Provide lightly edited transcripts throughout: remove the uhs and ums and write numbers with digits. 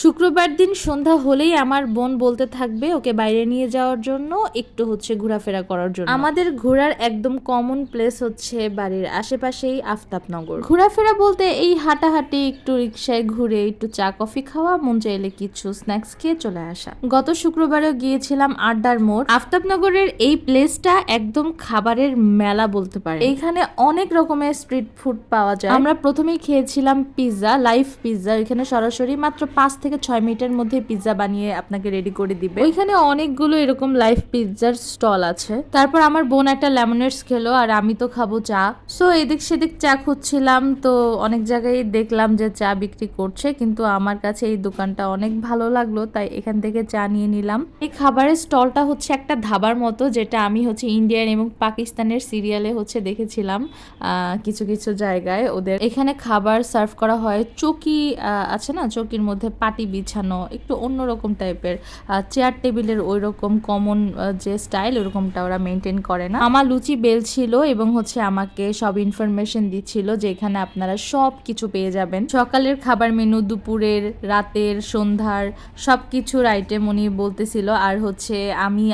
শুক্রবার দিন সন্ধ্যা হলেই আমার বোন বলতে থাকবে ওকে বাইরে নিয়ে যাওয়ার জন্য, একটু ঘোরাফেরা করার জন্য। আমাদের ঘোরার একদম কমন প্লেস হচ্ছে বাড়ির আশেপাশেই আফতাবনগর। ঘোরাফেরা বলতে এই হাঁটাহাঁটি, একটু রিক্সায় ঘুরে, একটু চা কফি খাওয়া, মন চাইলে কিছু স্ন্যাক্স খেয়ে চলে আসা। গত শুক্রবারেও গিয়েছিলাম আড্ডার মোড়। আফতাবনগরের এই প্লেসটা একদম খাবারের মেলা বলতে পারে। এইখানে অনেক রকমের স্ট্রিট ফুড পাওয়া যায়। আমরা প্রথমেই খেয়েছিলাম পিৎজা, লাইভ পিৎজা। এখানে সরাসরি মাত্র 5 থেকে 6 মিনিটের মধ্যে পিৎজা বানিয়ে আপনাকে রেডি করে দিবে। ওইখানে অনেকগুলো এরকম লাইভ পিৎজার স্টল আছে। তারপর আমার বোন একটা লেমনেডস খেলো আর আমি তো খাবো চা। সো এদিক সেদিক চা খুঁজছিলাম, তো অনেক জায়গায় দেখলাম যে চা বিক্রি করছে, কিন্তু আমার কাছে এই দোকানটা অনেক ভালো লাগলো, তাই এখান থেকে চা নিয়ে নিলাম। এই খাবারের স্টলটা হচ্ছে একটা ধাবার মতো, যেটা আমি ইন্ডিয়ান এবং পাকিস্তানের সিরিয়ালে দেখেছিলাম কিছু কিছু জায়গায়। ওদের এখানে খাবার সার্ভ করা হয়, চৌকি আছে না, চৌকির মধ্যে পাটি বিছানো, একটু অন্যরকম টাইপের। চেয়ার টেবিলের ওই রকম কমন যে স্টাইল, ওরকমটা ওরা মেনটেন করে না। আমার লুচি বেল ছিল এবং আমাকে সব ইনফরমেশন দিচ্ছিল যে এখানে আপনারা সব কিছু পেয়ে যাবেন। সকালের খাবার মেনু, দুপুরের, রাতের, সন্ধ্যার সব কিছুর আইটেম উনি বলতেছিল। আর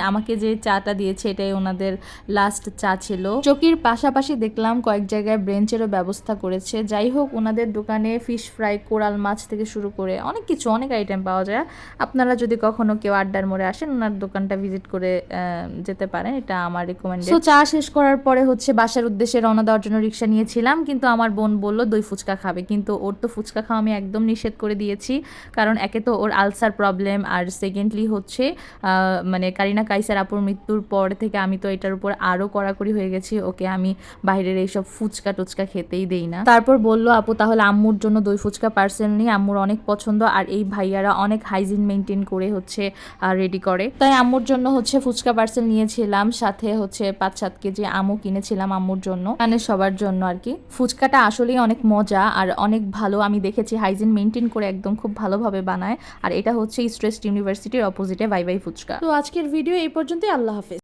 আমাকে যে চাটা দিয়েছে এটাই ওনাদের লাস্ট চা ছিল। চৌকির পাশাপাশি দেখলাম কয়েক জায়গায় ব্রেঞ্চেরও ব্যবস্থা করেছে। যাই হোক, ওনাদের দোকানে ফিশ ফ্রাই, কোরাল মাছ থেকে শুরু করে অনেক আইটেম পাওয়া যায়। আপনারা যদি কখনো কেউ আড্ডার মোড়ে আসেন, ওনার দোকানটা ভিজিট করে যেতে পারেন, এটা আমার রিকমেন্ডেড। তো চা শেষ করার পরে বাসার উদ্দেশ্যে রওনা দেওয়ার জন্য রিক্সা নিয়েছিলাম, কিন্তু আমার বোন বলল দই ফুচকা খাবে, কিন্তু ওর তো ফুচকা খাওয়া আমি একদম নিষেধ করে দিয়েছি। কারণ একে তো ওর আলসার প্রবলেম, আর সেকেন্ডলি কারিনা কাইসার আপুর মৃত্যুর পর থেকে আমি তো এটার উপর আরও কড়াকড়ি হয়ে গেছি। ওকে আমি বাইরের এইসব ফুচকা টুচকা খেতেই দেই না। তারপর বললো আপু তাহলে আম্মুর জন্য দই ফুচকা পার্সেল নিই, আম্মুর অনেক পছন্দ, আর এই ভাইয়ারা অনেক হাইজিন মেনটেন করে রেডি করে। তাই আম্মুর জন্য ফুচকা পার্সেল নিয়েছিলাম, সাথে 5-7 কেজি আমও কিনেছিলাম আম্মুর জন্য, মানে সবার জন্য আর কি। ফুচকাটা আসলেই অনেক মজা আর অনেক ভালো, আমি দেখেছি হাইজিন মেনটেন করে একদম খুব ভালোভাবে বানায়। আর এটা ইস্ট ওয়েস্ট ইউনিভার্সিটির অপোজিটে ভাই ভাই ফুচকা। তো আজকের ভিডিও এই পর্যন্তই, আল্লাহ হাফেজ।